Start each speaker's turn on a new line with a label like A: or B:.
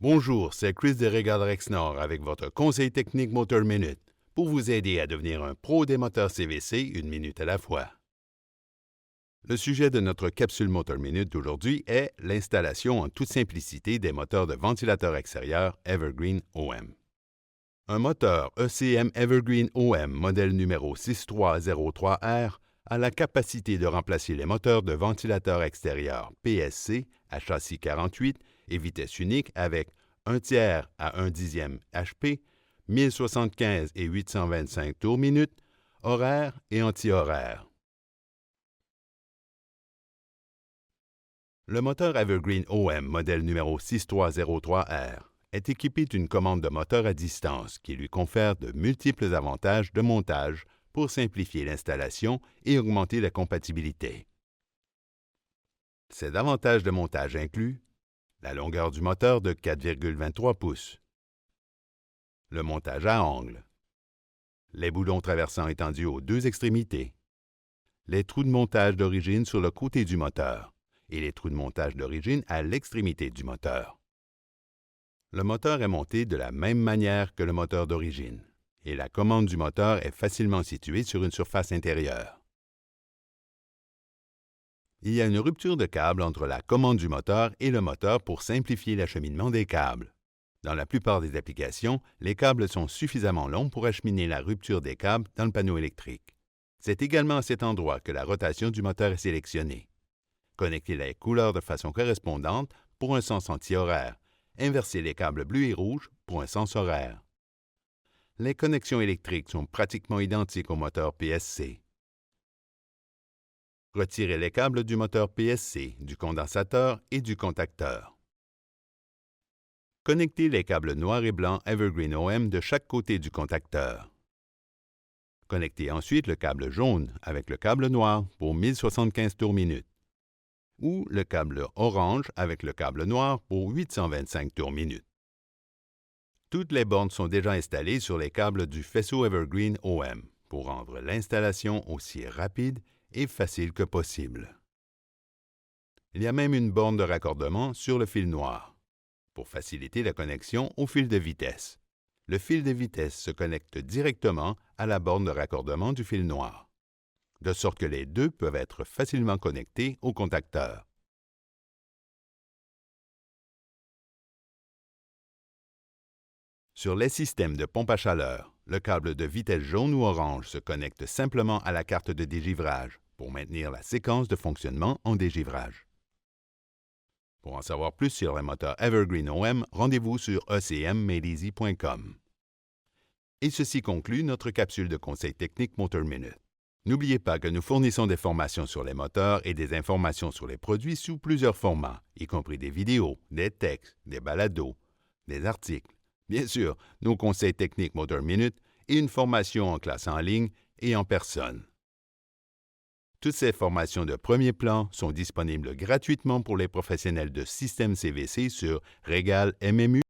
A: Bonjour, c'est Chris de Régal Rexnord avec votre conseil technique Motor Minute pour vous aider à devenir un pro des moteurs CVC une minute à la fois. Le sujet de notre capsule Motor Minute d'aujourd'hui est l'installation en toute simplicité des moteurs de ventilateur extérieur Evergreen OM. Un moteur ECM Evergreen OM modèle numéro 6303R a la capacité de remplacer les moteurs de ventilateur extérieur PSC à châssis 48 et vitesse unique avec 1/3 à 1/10 HP, 1075 et 825 tours minute, horaire et anti-horaire. Le moteur Evergreen OM modèle numéro 6303R est équipé d'une commande de moteur à distance qui lui confère de multiples avantages de montage pour simplifier l'installation et augmenter la compatibilité. Ces avantages de montage incluent la longueur du moteur de 4,23 pouces, le montage à angle, les boulons traversants étendus aux deux extrémités, les trous de montage d'origine sur le côté du moteur et les trous de montage d'origine à l'extrémité du moteur. Le moteur est monté de la même manière que le moteur d'origine et la commande du moteur est facilement située sur une surface intérieure. Il y a une rupture de câble entre la commande du moteur et le moteur pour simplifier l'acheminement des câbles. Dans la plupart des applications, les câbles sont suffisamment longs pour acheminer la rupture des câbles dans le panneau électrique. C'est également à cet endroit que la rotation du moteur est sélectionnée. Connectez les couleurs de façon correspondante pour un sens anti-horaire. Inversez les câbles bleus et rouges pour un sens horaire. Les connexions électriques sont pratiquement identiques au moteur PSC. Retirez les câbles du moteur PSC, du condensateur et du contacteur. Connectez les câbles noirs et blancs Evergreen OM de chaque côté du contacteur. Connectez ensuite le câble jaune avec le câble noir pour 1075 tours minute ou le câble orange avec le câble noir pour 825 tours minute. Toutes les bornes sont déjà installées sur les câbles du faisceau Evergreen OM pour rendre l'installation aussi rapide et facile que possible. Il y a même une borne de raccordement sur le fil noir pour faciliter la connexion au fil de vitesse. Le fil de vitesse se connecte directement à la borne de raccordement du fil noir, de sorte que les deux peuvent être facilement connectés au contacteur. Sur les systèmes de pompe à chaleur, le câble de vitesse jaune ou orange se connecte simplement à la carte de dégivrage pour maintenir la séquence de fonctionnement en dégivrage. Pour en savoir plus sur les moteurs Evergreen OM, rendez-vous sur ecmmadeeasy.com. Et ceci conclut notre capsule de conseils techniques Motor Minute. N'oubliez pas que nous fournissons des formations sur les moteurs et des informations sur les produits sous plusieurs formats, y compris des vidéos, des textes, des balados, des articles, bien sûr, nos conseils techniques Motor Minute et une formation en classe en ligne et en personne. Toutes ces formations de premier plan sont disponibles gratuitement pour les professionnels de système CVC sur regalmmu.com.